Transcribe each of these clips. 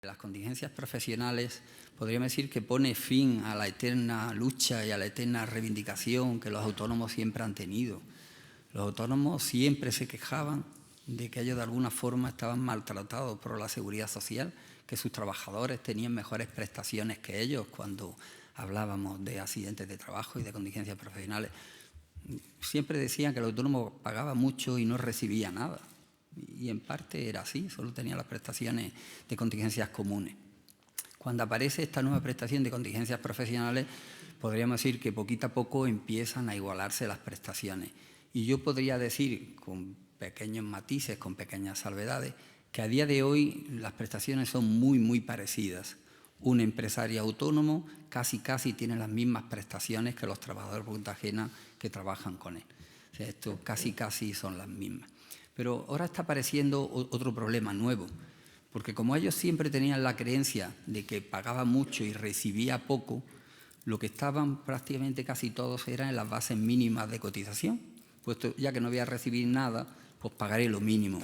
Las contingencias profesionales podríamos decir que pone fin a la eterna lucha y a la eterna reivindicación que los autónomos siempre han tenido. Los autónomos siempre se quejaban de que ellos de alguna forma estaban maltratados por la seguridad social, que sus trabajadores tenían mejores prestaciones que ellos cuando hablábamos de accidentes de trabajo y de contingencias profesionales. Siempre decían que el autónomo pagaba mucho y no recibía nada. Y en parte era así, solo tenía las prestaciones de contingencias comunes. Cuando aparece esta nueva prestación de contingencias profesionales, podríamos decir que poquito a poco empiezan a igualarse las prestaciones. Y yo podría decir, con pequeños matices, con pequeñas salvedades, que a día de hoy las prestaciones son muy parecidas. Un empresario autónomo casi tiene las mismas prestaciones que los trabajadores por cuenta ajena que trabajan con él. O sea, esto casi son las mismas. Pero ahora está apareciendo otro problema nuevo, porque como ellos siempre tenían la creencia de que pagaba mucho y recibía poco, lo que estaban prácticamente casi todos eran en las bases mínimas de cotización, puesto ya que no voy a recibir nada, pues pagaré lo mínimo.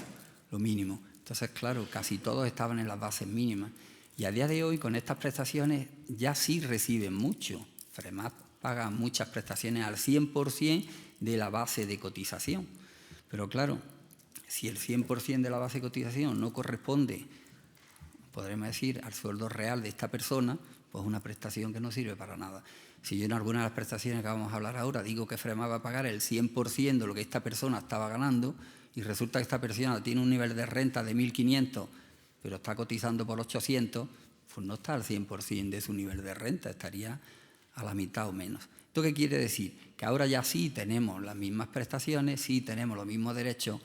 Entonces, claro, casi todos estaban en las bases mínimas. Y a día de hoy, con estas prestaciones, ya sí reciben mucho. FREMAT paga muchas prestaciones al 100% de la base de cotización. Pero claro, si el 100% de la base de cotización no corresponde, podremos decir, al sueldo real de esta persona, pues una prestación que no sirve para nada. Si yo en alguna de las prestaciones que vamos a hablar ahora digo que FREMAT va a pagar el 100% de lo que esta persona estaba ganando y resulta que esta persona tiene un nivel de renta de 1.500, pero está cotizando por 800, pues no está al 100% de su nivel de renta, estaría a la mitad o menos. ¿Esto qué quiere decir? Que ahora ya sí tenemos las mismas prestaciones, sí tenemos los mismos derechos,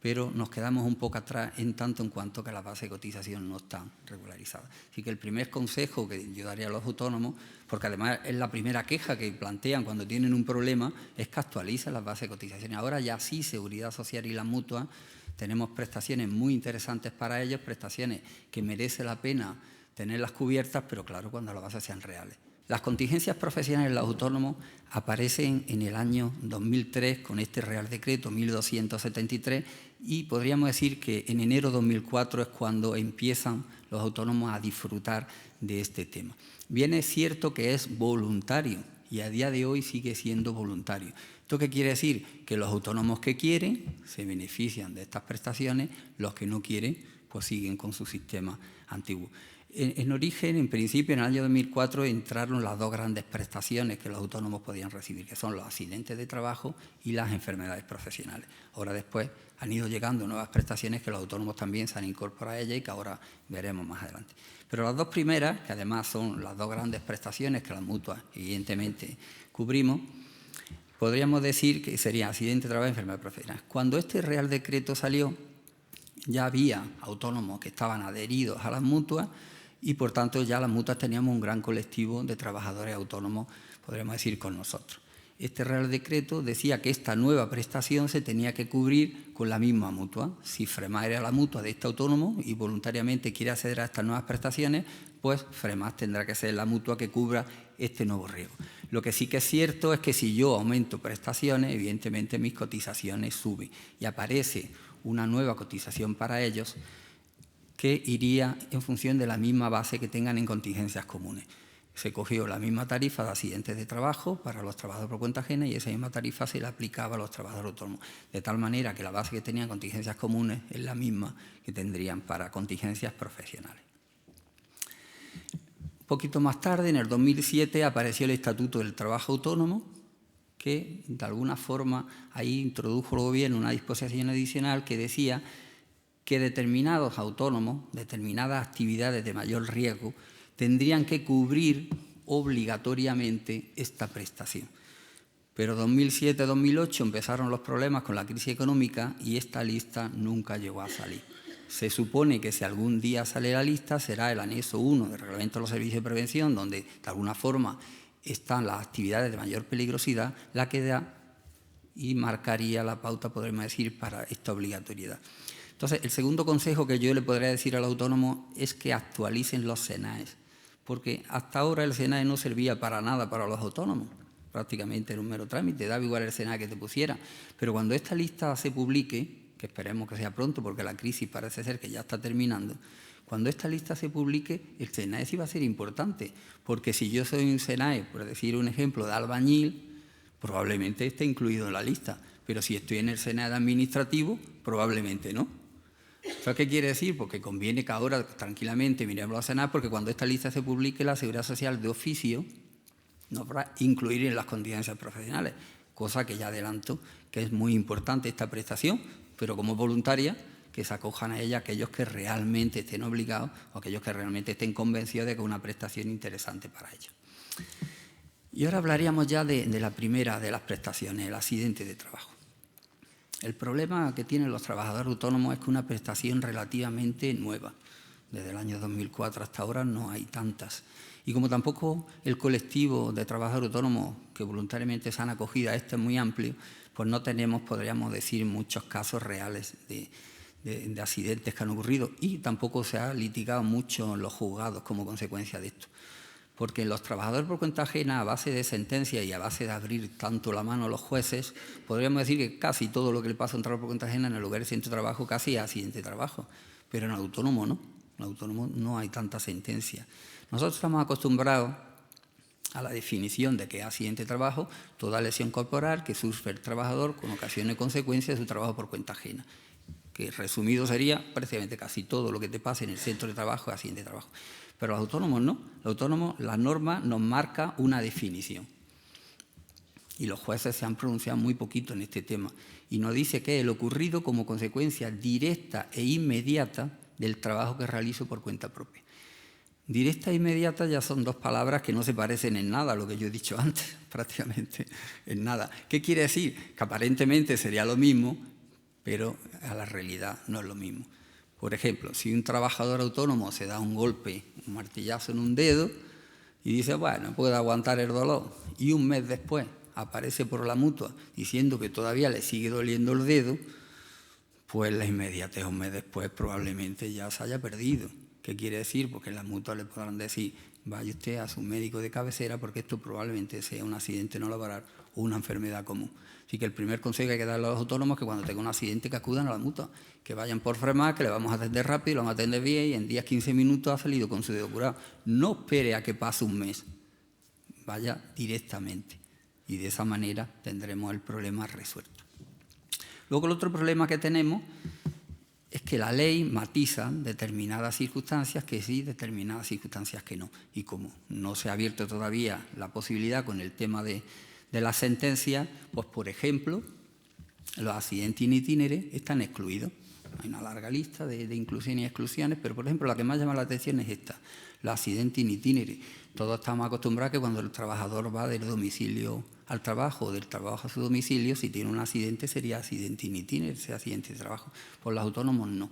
pero nos quedamos un poco atrás en tanto en cuanto que las bases de cotización no están regularizadas. Así que el primer consejo que yo daría a los autónomos, porque además es la primera queja que plantean cuando tienen un problema, es que actualicen las bases de cotización. Ahora ya sí, Seguridad Social y las mutuas, tenemos prestaciones muy interesantes para ellos, prestaciones que merece la pena tenerlas cubiertas, pero claro, cuando las bases sean reales. Las contingencias profesionales de los autónomos aparecen en el año 2003 con este Real Decreto 1273 y podríamos decir que en enero de 2004 es cuando empiezan los autónomos a disfrutar de este tema. Bien es cierto que es voluntario y a día de hoy sigue siendo voluntario. ¿Esto qué quiere decir? Que los autónomos que quieren se benefician de estas prestaciones, los que no quieren pues siguen con su sistema antiguo. En origen, en principio, en el año 2004 entraron las dos grandes prestaciones que los autónomos podían recibir, que son los accidentes de trabajo y las enfermedades profesionales. Ahora después han ido llegando nuevas prestaciones que los autónomos también se han incorporado a ellas y que ahora veremos más adelante. Pero las dos primeras, que además son las dos grandes prestaciones que las mutuas evidentemente cubrimos, podríamos decir que serían accidente de trabajo y enfermedades profesionales. Cuando este Real Decreto salió, ya había autónomos que estaban adheridos a las mutuas y, por tanto, ya las mutuas teníamos un gran colectivo de trabajadores autónomos, podríamos decir, con nosotros. Este Real Decreto decía que esta nueva prestación se tenía que cubrir con la misma mutua. Si FREMAT era la mutua de este autónomo y voluntariamente quiere acceder a estas nuevas prestaciones, pues FREMAT tendrá que ser la mutua que cubra este nuevo riesgo. Lo que sí que es cierto es que si yo aumento prestaciones, evidentemente mis cotizaciones suben y aparece una nueva cotización para ellos que iría en función de la misma base que tengan en contingencias comunes. Se cogió la misma tarifa de accidentes de trabajo para los trabajadores por cuenta ajena y esa misma tarifa se le aplicaba a los trabajadores autónomos, de tal manera que la base que tenían contingencias comunes es la misma que tendrían para contingencias profesionales. Un poquito más tarde, en el 2007, apareció el Estatuto del Trabajo Autónomo, que de alguna forma ahí introdujo el Gobierno una disposición adicional que decía que determinados autónomos, determinadas actividades de mayor riesgo, tendrían que cubrir obligatoriamente esta prestación. Pero 2007-2008 empezaron los problemas con la crisis económica y esta lista nunca llegó a salir. Se supone que si algún día sale la lista será el anexo 1 del Reglamento de los Servicios de Prevención, donde de alguna forma están las actividades de mayor peligrosidad, la que da y marcaría la pauta, podríamos decir, para esta obligatoriedad. Entonces, el segundo consejo que yo le podría decir al autónomo es que actualicen los SENAEs, porque hasta ahora el SENAE no servía para nada para los autónomos, prácticamente era un mero trámite, daba igual el SENAE que te pusiera, pero cuando esta lista se publique, que esperemos que sea pronto porque la crisis parece ser que ya está terminando, Cuando esta lista se publique, el SENAE sí va a ser importante, porque si yo soy un SENAE, por decir un ejemplo, de albañil, probablemente esté incluido en la lista, pero si estoy en el SENAE de administrativo, probablemente no. ¿Eso qué quiere decir? Porque conviene que ahora tranquilamente miremos a SENAE, porque cuando esta lista se publique, la Seguridad Social de oficio nos va a incluir en las contingencias profesionales, cosa que ya adelanto que es muy importante esta prestación, pero como voluntaria, que se acojan a ella aquellos que realmente estén obligados o aquellos que realmente estén convencidos de que es una prestación interesante para ellos. Y ahora hablaríamos ya de la primera de las prestaciones, el accidente de trabajo. El problema que tienen los trabajadores autónomos es que una prestación relativamente nueva. Desde el año 2004 hasta ahora no hay tantas. Y como tampoco el colectivo de trabajadores autónomos que voluntariamente se han acogido a este es muy amplio, pues no tenemos, podríamos decir, muchos casos reales de accidentes que han ocurrido, y tampoco se ha litigado mucho en los juzgados como consecuencia de esto. Porque los trabajadores por cuenta ajena, a base de sentencias y a base de abrir tanto la mano a los jueces, podríamos decir que casi todo lo que le pasa a un trabajador por cuenta ajena en el lugar de accidente de trabajo casi es accidente de trabajo, pero en autónomo no. En autónomo no hay tanta sentencia. Nosotros estamos acostumbrados a la definición de que es accidente de trabajo toda lesión corporal que sufre el trabajador con ocasión y consecuencia de su trabajo por cuenta ajena, que resumido sería prácticamente casi todo lo que te pase en el centro de trabajo es accidente de trabajo. Pero los autónomos no. Los autónomos, la norma nos marca una definición. Y los jueces se han pronunciado muy poquito en este tema. Y nos dice que es el ocurrido como consecuencia directa e inmediata del trabajo que realizo por cuenta propia. Directa e inmediata ya son dos palabras que no se parecen en nada a lo que yo he dicho antes, prácticamente en nada. ¿Qué quiere decir? Que aparentemente sería lo mismo, pero a la realidad no es lo mismo. Por ejemplo, si un trabajador autónomo se da un golpe, un martillazo en un dedo y dice, bueno, puedo aguantar el dolor, y un mes después aparece por la mutua diciendo que todavía le sigue doliendo el dedo, pues la inmediatez un mes después probablemente ya se haya perdido. ¿Qué quiere decir? Porque en la mutua le podrán decir, vaya usted a su médico de cabecera porque esto probablemente sea un accidente no laboral o una enfermedad común. Así que el primer consejo que hay que darle a los autónomos es que cuando tengan un accidente que acudan a la mutua, que vayan por FREMAC, que le vamos a atender rápido, lo vamos a atender bien y en 10-15 minutos ha salido con su dedo curado. No espere a que pase un mes, vaya directamente y de esa manera tendremos el problema resuelto. Luego el otro problema que tenemos es que la ley matiza determinadas circunstancias que sí, determinadas circunstancias que no. Y como no se ha abierto todavía la posibilidad con el tema de la sentencia, pues por ejemplo, los accidentes in itinere están excluidos. Hay una larga lista de inclusiones y exclusiones, pero por ejemplo la que más llama la atención es esta, los accidentes in itinere. Todos estamos acostumbrados a que cuando el trabajador va del domicilio al trabajo o del trabajo a su domicilio, si tiene un accidente sería accidente in itinere, sea accidente de trabajo. Por los autónomos no.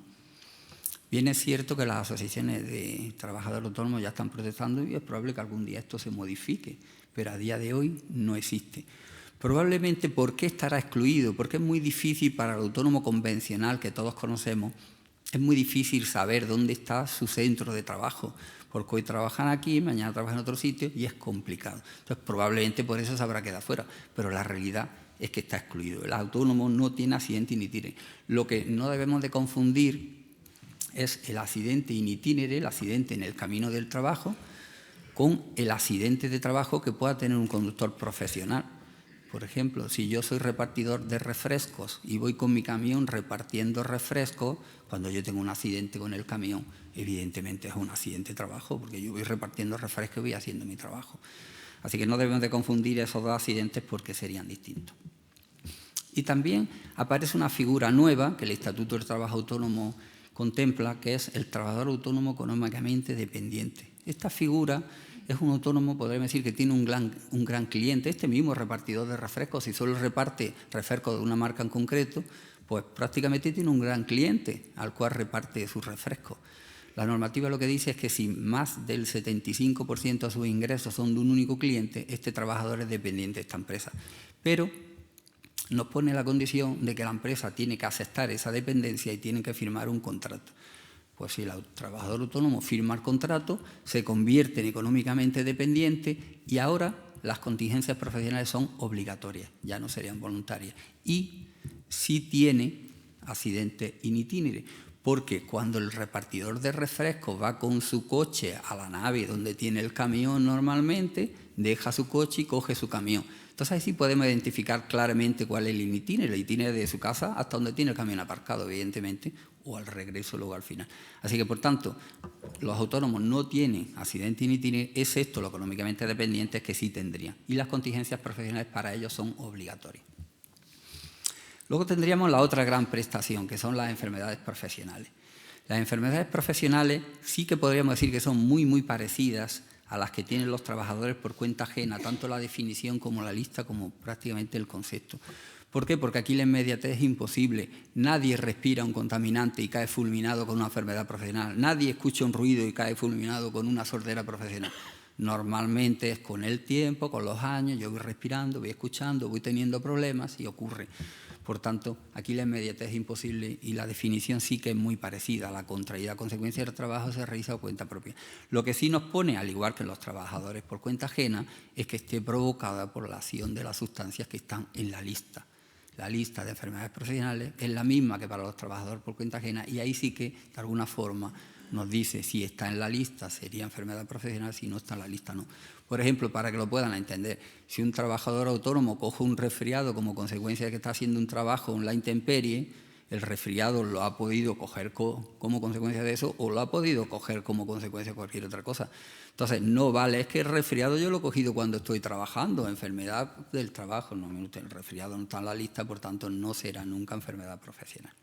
Bien es cierto que las asociaciones de trabajadores autónomos ya están protestando y es probable que algún día esto se modifique, pero a día de hoy no existe. Probablemente, ¿por qué estará excluido? Porque es muy difícil para el autónomo convencional que todos conocemos, es muy difícil saber dónde está su centro de trabajo, porque hoy trabajan aquí, mañana trabajan en otro sitio y es complicado. Entonces, probablemente por eso se habrá quedado fuera, pero la realidad es que está excluido. El autónomo no tiene accidente in itinere. Lo que no debemos de confundir es el accidente in itinere, el accidente en el camino del trabajo, con el accidente de trabajo que pueda tener un conductor profesional. Por ejemplo, si yo soy repartidor de refrescos y voy con mi camión repartiendo refrescos, cuando yo tengo un accidente con el camión, evidentemente es un accidente de trabajo, porque yo voy repartiendo refrescos y voy haciendo mi trabajo. Así que no debemos de confundir esos dos accidentes porque serían distintos. Y también aparece una figura nueva que el Estatuto del Trabajo Autónomo contempla, que es el trabajador autónomo económicamente dependiente. Esta figura es un autónomo, podríamos decir, que tiene un gran cliente. Este mismo repartidor de refrescos, si solo reparte refrescos de una marca en concreto, pues prácticamente tiene un gran cliente al cual reparte sus refrescos. La normativa lo que dice es que si más del 75% de sus ingresos son de un único cliente, este trabajador es dependiente de esta empresa. Pero nos pone la condición de que la empresa tiene que aceptar esa dependencia y tiene que firmar un contrato. Pues si el trabajador autónomo firma el contrato, se convierte en económicamente dependiente y ahora las contingencias profesionales son obligatorias, ya no serían voluntarias. Y sí tiene accidente in itinere, porque cuando el repartidor de refrescos va con su coche a la nave donde tiene el camión normalmente, deja su coche y coge su camión. Entonces ahí sí podemos identificar claramente cuál es el itinerario de su casa hasta donde tiene el camión aparcado, evidentemente, o al regreso luego al final. Así que, por tanto, los autónomos no tienen accidente in itinere, excepto los económicamente dependientes, que sí tendrían. Y las contingencias profesionales para ellos son obligatorias. Luego tendríamos la otra gran prestación, que son las enfermedades profesionales. Las enfermedades profesionales sí que podríamos decir que son muy, muy parecidas a las que tienen los trabajadores por cuenta ajena, tanto la definición como la lista, como prácticamente el concepto. ¿Por qué? Porque aquí la inmediatez es imposible. Nadie respira un contaminante y cae fulminado con una enfermedad profesional. Nadie escucha un ruido y cae fulminado con una sordera profesional. Normalmente es con el tiempo, con los años, yo voy respirando, voy escuchando, voy teniendo problemas y ocurre. Por tanto, aquí la inmediatez es imposible y la definición sí que es muy parecida. La contraída a consecuencia del trabajo se realiza por cuenta propia. Lo que sí nos pone, al igual que los trabajadores por cuenta ajena, es que esté provocada por la acción de las sustancias que están en la lista. La lista de enfermedades profesionales es la misma que para los trabajadores por cuenta ajena y ahí sí que, de alguna forma, nos dice si está en la lista sería enfermedad profesional, si no está en la lista no. Por ejemplo, para que lo puedan entender, si un trabajador autónomo coge un resfriado como consecuencia de que está haciendo un trabajo en la intemperie, el resfriado lo ha podido coger como consecuencia de eso o lo ha podido coger como consecuencia de cualquier otra cosa. Entonces, no vale, es que el resfriado yo lo he cogido cuando estoy trabajando, enfermedad del trabajo, no, el resfriado no está en la lista, por tanto no será nunca enfermedad profesional.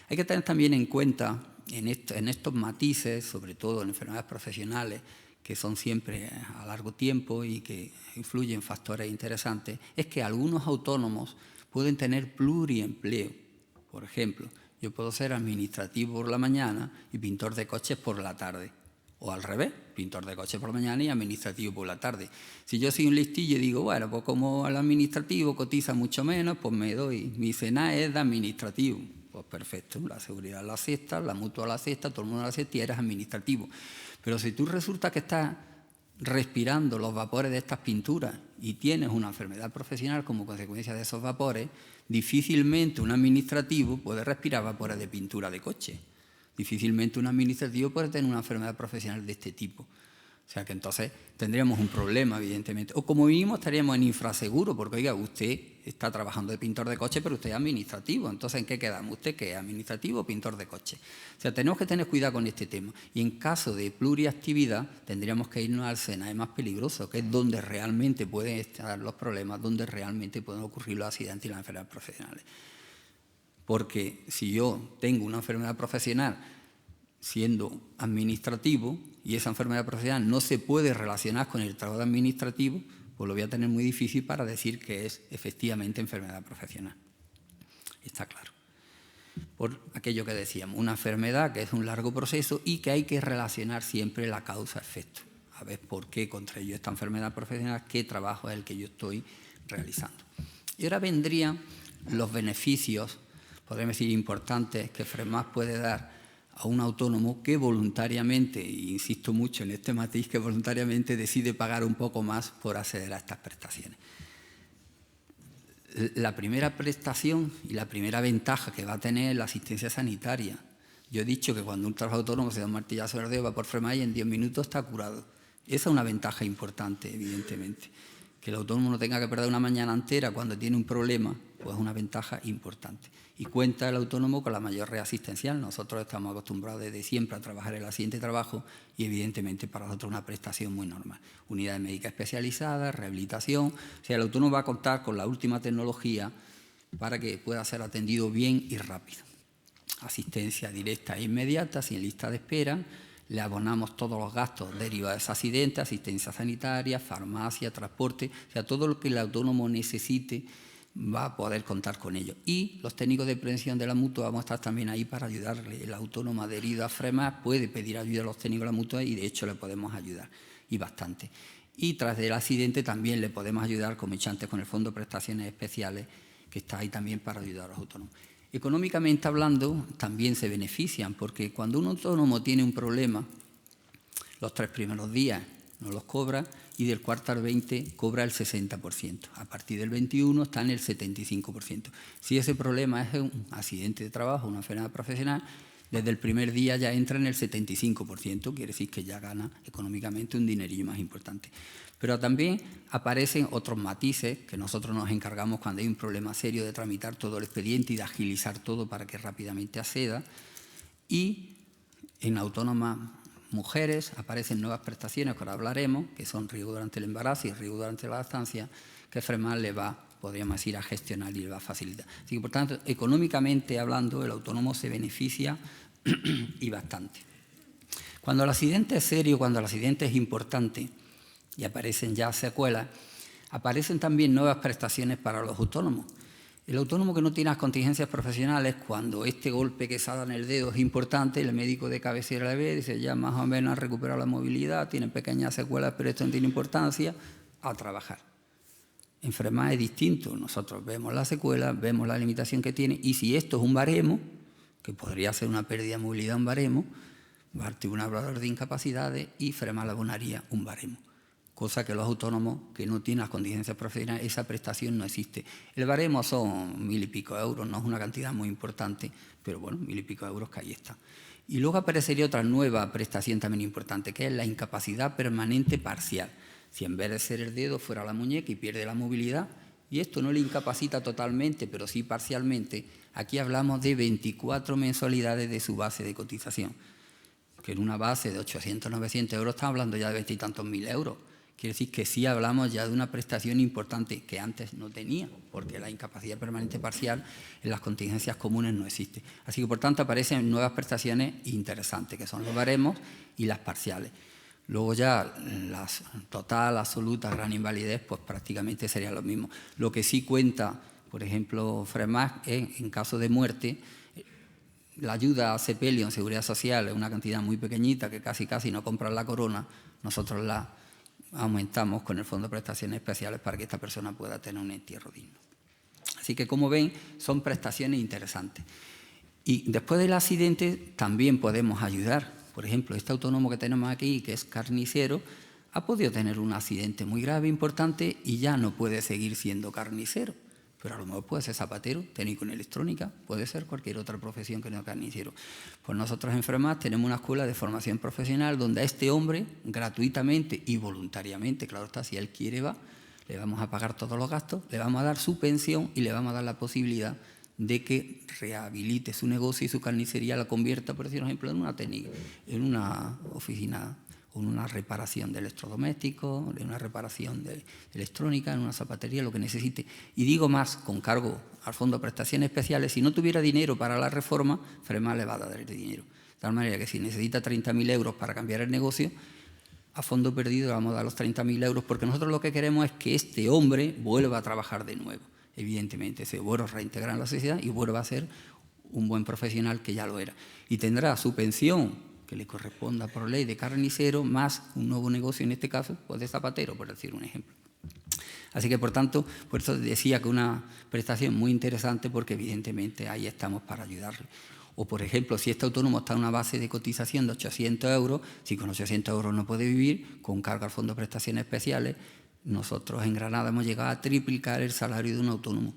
Hay que tener también en cuenta en estos matices, sobre todo en enfermedades profesionales, que son siempre a largo tiempo y que influyen factores interesantes, es que algunos autónomos pueden tener pluriempleo. Por ejemplo, yo puedo ser administrativo por la mañana y pintor de coches por la tarde. O al revés, pintor de coches por la mañana y administrativo por la tarde. Si yo soy un listillo y digo, bueno, pues como el administrativo cotiza mucho menos, pues me doy, mi cena es de administrativo. Pues perfecto, la seguridad la acepta, la mutua la acepta, todo el mundo la acepta y eres administrativo. Pero si tú resulta que estás respirando los vapores de estas pinturas y tienes una enfermedad profesional como consecuencia de esos vapores, difícilmente un administrativo puede respirar vapores de pintura de coche. Difícilmente un administrativo puede tener una enfermedad profesional de este tipo. O sea que entonces tendríamos un problema, evidentemente. O como mínimo estaríamos en infraseguro, porque, oiga, usted está trabajando de pintor de coche, pero usted es administrativo. Entonces, ¿en qué quedamos? ¿Usted qué es, administrativo o pintor de coche? O sea, tenemos que tener cuidado con este tema. Y en caso de pluriactividad, tendríamos que irnos al SENAE más peligroso, que es donde realmente pueden estar los problemas, donde realmente pueden ocurrir los accidentes y las enfermedades profesionales. Porque si yo tengo una enfermedad profesional siendo administrativo y esa enfermedad profesional no se puede relacionar con el trabajo administrativo, pues lo voy a tener muy difícil para decir que es efectivamente enfermedad profesional. Está claro. Por aquello que decíamos, una enfermedad que es un largo proceso y que hay que relacionar siempre la causa-efecto. A ver por qué contrae esta enfermedad profesional, qué trabajo es el que yo estoy realizando. Y ahora vendrían los beneficios, podríamos decir, importantes que FREMAS puede dar a un autónomo que voluntariamente, e insisto mucho en este matiz, que voluntariamente decide pagar un poco más por acceder a estas prestaciones. La primera prestación y la primera ventaja que va a tener es la asistencia sanitaria. Yo he dicho que cuando un trabajador autónomo se da un martillazo de dedo, va por FREMAS y en 10 minutos está curado. Esa es una ventaja importante, evidentemente. Que el autónomo no tenga que perder una mañana entera cuando tiene un problema, pues es una ventaja importante. Y cuenta el autónomo con la mayor red asistencial. Nosotros estamos acostumbrados desde siempre a trabajar el accidente de trabajo y evidentemente para nosotros una prestación muy normal. Unidades médicas especializadas, rehabilitación. O sea, el autónomo va a contar con la última tecnología para que pueda ser atendido bien y rápido. Asistencia directa e inmediata, sin lista de espera. Le abonamos todos los gastos derivados de ese accidente, asistencia sanitaria, farmacia, transporte, o sea, todo lo que el autónomo necesite va a poder contar con ello. Y los técnicos de prevención de la mutua vamos a estar también ahí para ayudarle. El autónomo adherido a FREMAS puede pedir ayuda a los técnicos de la mutua y de hecho le podemos ayudar, y bastante. Y tras el accidente también le podemos ayudar, como he dicho antes, con el Fondo de Prestaciones Especiales, que está ahí también para ayudar a los autónomos. Económicamente hablando, también se benefician, porque cuando un autónomo tiene un problema, los 3 primeros días no los cobra, y del cuarto al 20 cobra el 60%. A partir del 21 está en el 75%. Si ese problema es un accidente de trabajo, una enfermedad profesional, desde el primer día ya entra en el 75%, quiere decir que ya gana económicamente un dinerillo más importante. Pero también aparecen otros matices que nosotros nos encargamos cuando hay un problema serio de tramitar todo el expediente y de agilizar todo para que rápidamente acceda. Y en autónomas mujeres aparecen nuevas prestaciones, que ahora hablaremos, que son riesgo durante el embarazo y riesgo durante la lactancia, que FREMAS le va, podríamos decir, a gestionar y le va a facilitar. Así que, por tanto, económicamente hablando, el autónomo se beneficia y bastante. Cuando el accidente es serio, cuando el accidente es importante y aparecen ya secuelas, aparecen también nuevas prestaciones para los autónomos. El autónomo que no tiene las contingencias profesionales, cuando este golpe que se ha dado en el dedo es importante, el médico de cabecera le ve, dice ya más o menos ha recuperado la movilidad, tiene pequeñas secuelas, pero esto no tiene importancia, a trabajar. En FREMAS es distinto, nosotros vemos la secuela, vemos la limitación que tiene, y si esto es un baremo, que podría ser una pérdida de movilidad un baremo, va al Tribunal Evaluador de Incapacidades y FREMAS le abonaría un baremo. Cosa que los autónomos que no tienen las contingencias profesionales, esa prestación no existe. El baremo son 1.000 y pico euros, no es una cantidad muy importante, pero bueno, 1.000 y pico euros que ahí está. Y luego aparecería otra nueva prestación también importante, que es la incapacidad permanente parcial. Si en vez de ser el dedo fuera la muñeca y pierde la movilidad, y esto no le incapacita totalmente, pero sí parcialmente, aquí hablamos de 24 mensualidades de su base de cotización, que en una base de 800, 900 euros estamos hablando ya de 20 y tantos mil euros. Quiere decir que sí hablamos ya de una prestación importante que antes no tenía, porque la incapacidad permanente parcial en las contingencias comunes no existe. Así que, por tanto, aparecen nuevas prestaciones interesantes, que son los baremos y las parciales. Luego ya las total, absoluta, gran invalidez, pues prácticamente sería lo mismo. Lo que sí cuenta, por ejemplo, FREMAS, es en caso de muerte, la ayuda a sepelio en seguridad social es una cantidad muy pequeñita que casi no compra la corona, nosotros la aumentamos con el Fondo de Prestaciones Especiales para que esta persona pueda tener un entierro digno. Así que, como ven, son prestaciones interesantes. Y después del accidente también podemos ayudar. Por ejemplo, este autónomo que tenemos aquí, que es carnicero, ha podido tener un accidente muy grave, importante, y ya no puede seguir siendo carnicero. Pero a lo mejor puede ser zapatero, técnico en electrónica, puede ser cualquier otra profesión que no carnicero. Pues nosotros en FREMAS tenemos una escuela de formación profesional donde a este hombre, gratuitamente y voluntariamente, claro está, si él quiere va, le vamos a pagar todos los gastos, le vamos a dar su pensión y le vamos a dar la posibilidad de que rehabilite su negocio y su carnicería la convierta, por decir un ejemplo, en una técnica, en una oficina, en una reparación de electrodomésticos, en una reparación de electrónica, en una zapatería, lo que necesite. Y digo más, con cargo al Fondo de Prestaciones Especiales, si no tuviera dinero para la reforma, FREMAS le va a dar el dinero. De tal manera que si necesita 30.000 euros para cambiar el negocio, a fondo perdido le vamos a dar los 30.000 euros, porque nosotros lo que queremos es que este hombre vuelva a trabajar de nuevo. Evidentemente, se vuelve a reintegrar en la sociedad y vuelva a ser un buen profesional que ya lo era. Y tendrá su pensión, que le corresponda por ley de carnicero, más un nuevo negocio, en este caso, pues de zapatero, por decir un ejemplo. Así que, por tanto, por eso decía que una prestación muy interesante, porque evidentemente ahí estamos para ayudarle. O, por ejemplo, si este autónomo está en una base de cotización de 800 euros, si con 800 euros no puede vivir, con cargo al Fondo de Prestaciones Especiales, nosotros en Granada hemos llegado a triplicar el salario de un autónomo.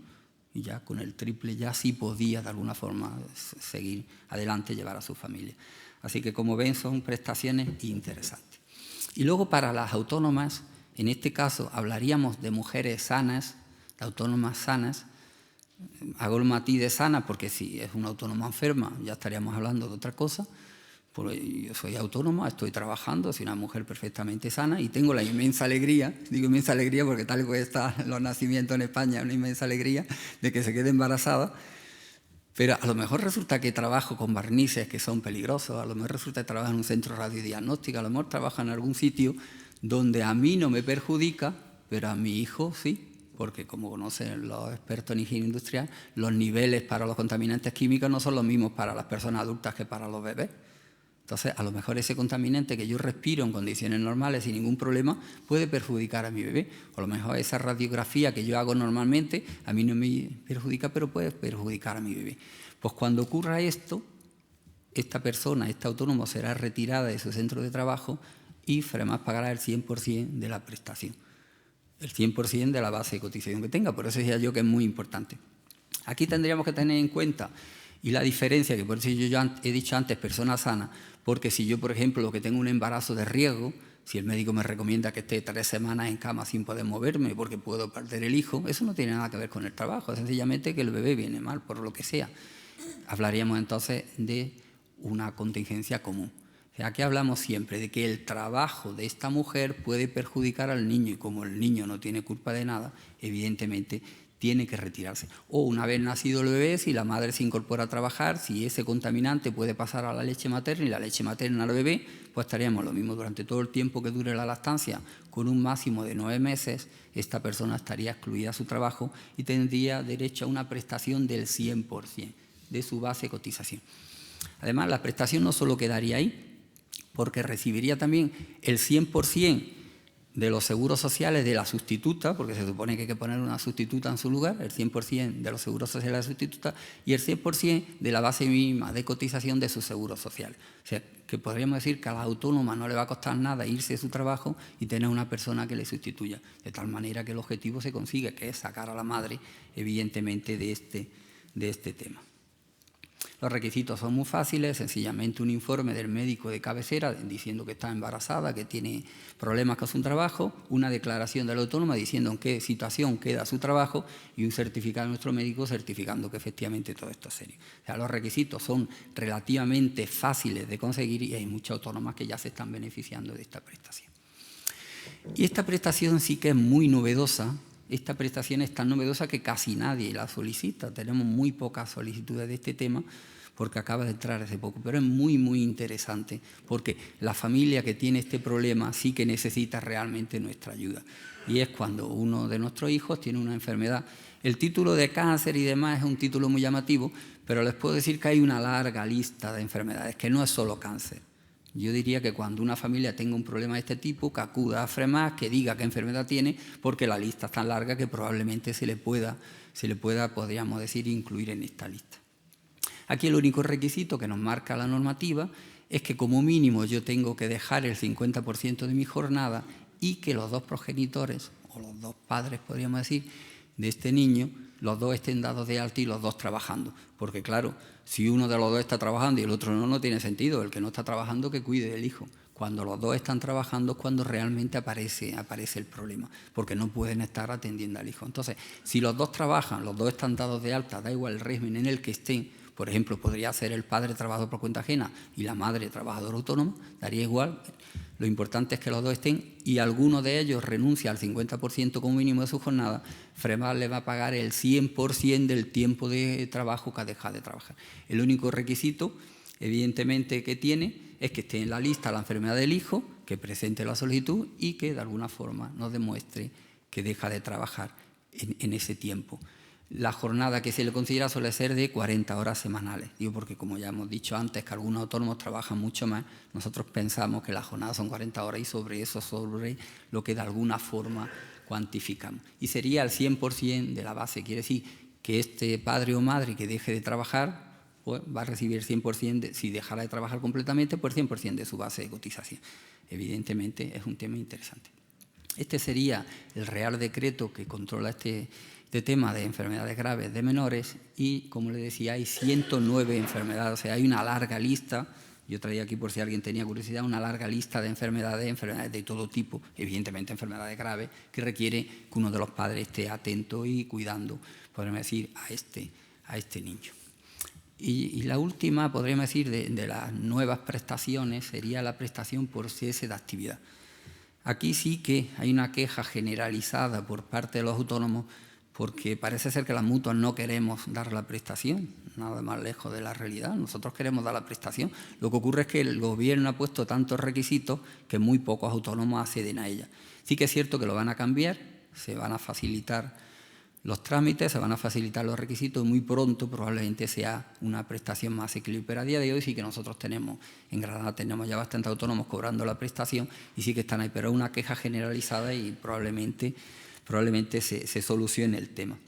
Y ya con el triple ya sí podía, de alguna forma, seguir adelante y llevar a su familia. Así que, como ven, son prestaciones interesantes. Y luego, para las autónomas, en este caso, hablaríamos de mujeres sanas, de autónomas sanas. Hago el matiz de sana porque si es una autónoma enferma ya estaríamos hablando de otra cosa. Pues yo soy autónoma, estoy trabajando, soy una mujer perfectamente sana y tengo la inmensa alegría, digo inmensa alegría porque tal y como están los nacimientos en España, una inmensa alegría de que se quede embarazada. Pero a lo mejor resulta que trabajo con barnices que son peligrosos, a lo mejor resulta que trabajo en un centro de radiodiagnóstico, a lo mejor trabajo en algún sitio donde a mí no me perjudica, pero a mi hijo sí, porque como conocen los expertos en higiene industrial, los niveles para los contaminantes químicos no son los mismos para las personas adultas que para los bebés. Entonces, a lo mejor ese contaminante que yo respiro en condiciones normales sin ningún problema puede perjudicar a mi bebé. O a lo mejor esa radiografía que yo hago normalmente a mí no me perjudica, pero puede perjudicar a mi bebé. Pues cuando ocurra esto, esta persona, este autónomo, será retirada de su centro de trabajo y FREMAS pagará el 100% de la prestación, el 100% de la base de cotización que tenga. Por eso decía yo que es muy importante. Aquí tendríamos que tener en cuenta, y la diferencia, que por eso yo ya he dicho antes, persona sana, porque si yo, por ejemplo, lo que tengo un embarazo de riesgo, si el médico me recomienda que esté 3 semanas en cama sin poder moverme porque puedo perder el hijo, eso no tiene nada que ver con el trabajo, es sencillamente que el bebé viene mal, por lo que sea. Hablaríamos entonces de una contingencia común. O sea, aquí hablamos siempre de que el trabajo de esta mujer puede perjudicar al niño y como el niño no tiene culpa de nada, evidentemente tiene que retirarse. O una vez nacido el bebé, si la madre se incorpora a trabajar, si ese contaminante puede pasar a la leche materna y la leche materna al bebé, pues estaríamos lo mismo durante todo el tiempo que dure la lactancia, con un máximo de 9 meses, esta persona estaría excluida de su trabajo y tendría derecho a una prestación del 100% de su base de cotización. Además, la prestación no solo quedaría ahí, porque recibiría también el 100% de los seguros sociales de la sustituta, porque se supone que hay que poner una sustituta en su lugar, el 100% de los seguros sociales de la sustituta y el 100% de la base mínima de cotización de sus seguros sociales. O sea, que podríamos decir que a la autónoma no le va a costar nada irse de su trabajo y tener una persona que le sustituya, de tal manera que el objetivo se consigue, que es sacar a la madre, evidentemente, de este tema. Los requisitos son muy fáciles, sencillamente un informe del médico de cabecera diciendo que está embarazada, que tiene problemas con su trabajo, una declaración de la autónoma diciendo en qué situación queda su trabajo y un certificado de nuestro médico certificando que efectivamente todo esto es serio. O sea, los requisitos son relativamente fáciles de conseguir y hay muchas autónomas que ya se están beneficiando de esta prestación. Y esta prestación sí que es muy novedosa. Esta prestación es tan novedosa que casi nadie la solicita. Tenemos muy pocas solicitudes de este tema porque acaba de entrar hace poco, pero es muy, muy interesante porque la familia que tiene este problema sí que necesita realmente nuestra ayuda. Y es cuando uno de nuestros hijos tiene una enfermedad. El título de cáncer y demás es un título muy llamativo, pero les puedo decir que hay una larga lista de enfermedades, que no es solo cáncer. Yo diría que cuando una familia tenga un problema de este tipo, que acuda a FREMAS, que diga qué enfermedad tiene, porque la lista es tan larga que probablemente se le pueda, podríamos decir, incluir en esta lista. Aquí el único requisito que nos marca la normativa es que como mínimo yo tengo que dejar el 50% de mi jornada y que los dos progenitores, o los dos padres, podríamos decir, de este niño, los dos estén dados de alta y los dos trabajando. Porque claro, si uno de los dos está trabajando y el otro no tiene sentido. El que no está trabajando que cuide del hijo. Cuando los dos están trabajando es cuando realmente aparece el problema, porque no pueden estar atendiendo al hijo. Entonces, si los dos trabajan, los dos están dados de alta, da igual el régimen en el que estén, por ejemplo, podría ser el padre trabajador por cuenta ajena y la madre trabajadora autónoma, daría igual. Lo importante es que los dos estén y alguno de ellos renuncia al 50% como mínimo de su jornada, FREMAS le va a pagar el 100% del tiempo de trabajo que ha dejado de trabajar. El único requisito, evidentemente, que tiene es que esté en la lista la enfermedad del hijo, que presente la solicitud y que de alguna forma nos demuestre que deja de trabajar en ese tiempo. La jornada que se le considera suele ser de 40 horas semanales. Digo porque, como ya hemos dicho antes, que algunos autónomos trabajan mucho más, nosotros pensamos que la jornada son 40 horas y sobre eso, sobre lo que de alguna forma cuantificamos. Y sería el 100% de la base. Quiere decir que este padre o madre que deje de trabajar, pues va a recibir el 100%, si dejara de trabajar completamente, pues el 100% de su base de cotización. Evidentemente es un tema interesante. Este sería el Real Decreto que controla este tema de enfermedades graves de menores y, como le decía, hay 109 enfermedades, o sea, hay una larga lista. Yo traía aquí, por si alguien tenía curiosidad, una larga lista de enfermedades de todo tipo, evidentemente enfermedades graves, que requiere que uno de los padres esté atento y cuidando, podríamos decir, a este niño. Y la última, podríamos decir, de las nuevas prestaciones sería la prestación por cese de actividad. Aquí sí que hay una queja generalizada por parte de los autónomos porque parece ser que las mutuas no queremos dar la prestación, nada más lejos de la realidad. Nosotros queremos dar la prestación. Lo que ocurre es que el gobierno ha puesto tantos requisitos que muy pocos autónomos acceden a ella. Sí que es cierto que lo van a cambiar, se van a facilitar los trámites, se van a facilitar los requisitos y muy pronto probablemente sea una prestación más asequible. Pero a día de hoy sí que nosotros tenemos, en Granada tenemos ya bastantes autónomos cobrando la prestación y sí que están ahí, pero es una queja generalizada y probablemente se solucione el tema.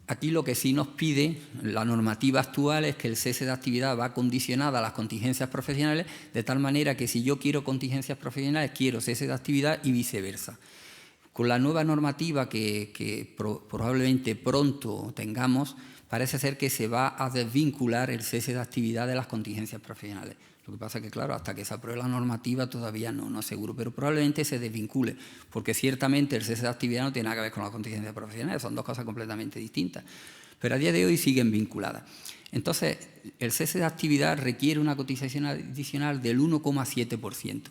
Aquí lo que sí nos pide la normativa actual es que el cese de actividad va condicionada a las contingencias profesionales, de tal manera que si yo quiero contingencias profesionales, quiero cese de actividad y viceversa. Con la nueva normativa que probablemente pronto tengamos, parece ser que se va a desvincular el cese de actividad de las contingencias profesionales. Lo que pasa es que, claro, hasta que se apruebe la normativa todavía no es seguro, pero probablemente se desvincule, porque ciertamente el cese de actividad no tiene nada que ver con las contingencias profesionales, son dos cosas completamente distintas, pero a día de hoy siguen vinculadas. Entonces, el cese de actividad requiere una cotización adicional del 1,7%.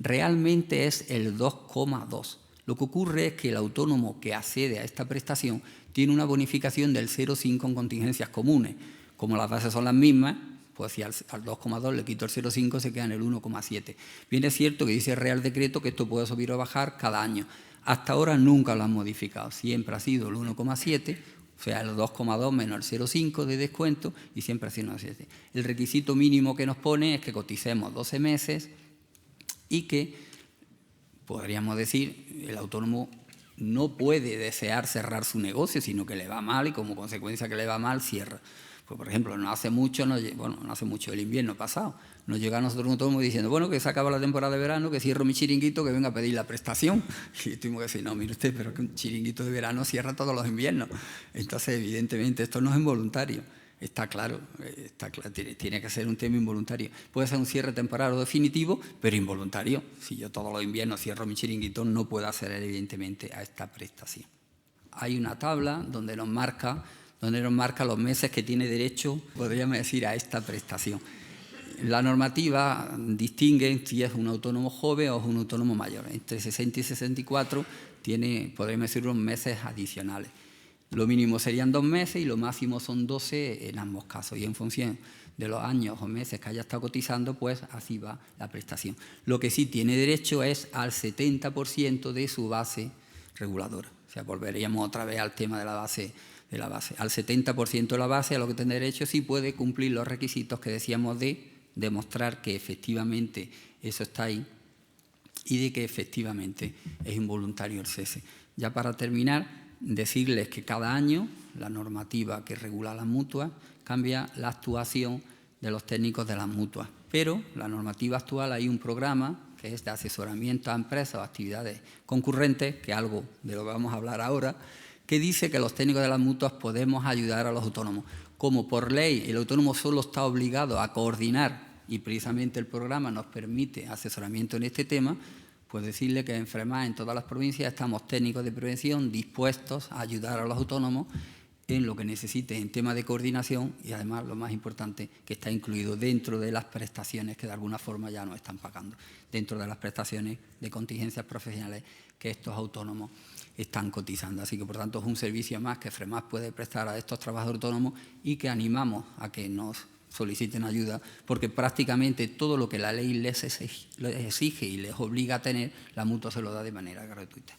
Realmente es el 2,2%. Lo que ocurre es que el autónomo que accede a esta prestación tiene una bonificación del 0,5 en contingencias comunes. Como las bases son las mismas, pues si al 2,2 le quito el 0,5 se queda en el 1,7. Bien es cierto que dice el Real Decreto que esto puede subir o bajar cada año. Hasta ahora nunca lo han modificado, siempre ha sido el 1,7, o sea, el 2,2 menos el 0,5 de descuento y siempre ha sido el 1,7. El requisito mínimo que nos pone es que coticemos 12 meses y que, podríamos decir, el autónomo no puede desear cerrar su negocio, sino que le va mal y como consecuencia que le va mal, cierra. Pues, por ejemplo, no hace mucho, el invierno pasado, nos llega a nosotros un autónomo diciendo, bueno, que se acaba la temporada de verano, que cierro mi chiringuito, que venga a pedir la prestación. Y tuvimos que decir, no, mire usted, pero que un chiringuito de verano cierra todos los inviernos. Entonces, evidentemente, esto no es involuntario. Está claro, tiene que ser un tema involuntario. Puede ser un cierre temporal o definitivo, pero involuntario. Si yo todos los inviernos cierro mi chiringuito, no puedo acceder evidentemente a esta prestación. Hay una tabla donde nos marca los meses que tiene derecho, podríamos decir, a esta prestación. La normativa distingue si es un autónomo joven o es un autónomo mayor. Entre 60 y 64 tiene, podríamos decir, unos meses adicionales. Lo mínimo serían 2 meses y lo máximo son 12 en ambos casos. Y en función de los años o meses que haya estado cotizando, pues así va la prestación. Lo que sí tiene derecho es al 70% de su base reguladora. O sea, volveríamos otra vez al tema de la base. Al 70% de la base, a lo que tiene derecho, sí puede cumplir los requisitos que decíamos de demostrar que efectivamente eso está ahí y de que efectivamente es involuntario el cese. Ya para terminar, decirles que cada año la normativa que regula las mutuas cambia la actuación de los técnicos de las mutuas, pero la normativa actual hay un programa que es de asesoramiento a empresas o actividades concurrentes, que es algo de lo que vamos a hablar ahora, que dice que los técnicos de las mutuas podemos ayudar a los autónomos. Como por ley el autónomo solo está obligado a coordinar y precisamente el programa nos permite asesoramiento en este tema, pues decirle que en FREMAS, en todas las provincias, estamos técnicos de prevención dispuestos a ayudar a los autónomos en lo que necesiten en tema de coordinación y además, lo más importante, que está incluido dentro de las prestaciones que de alguna forma ya nos están pagando, dentro de las prestaciones de contingencias profesionales que estos autónomos están cotizando. Así que, por tanto, es un servicio más que FREMAS puede prestar a estos trabajadores autónomos y que animamos a que nos soliciten ayuda, porque prácticamente todo lo que la ley les exige y les obliga a tener, la mutua se lo da de manera gratuita.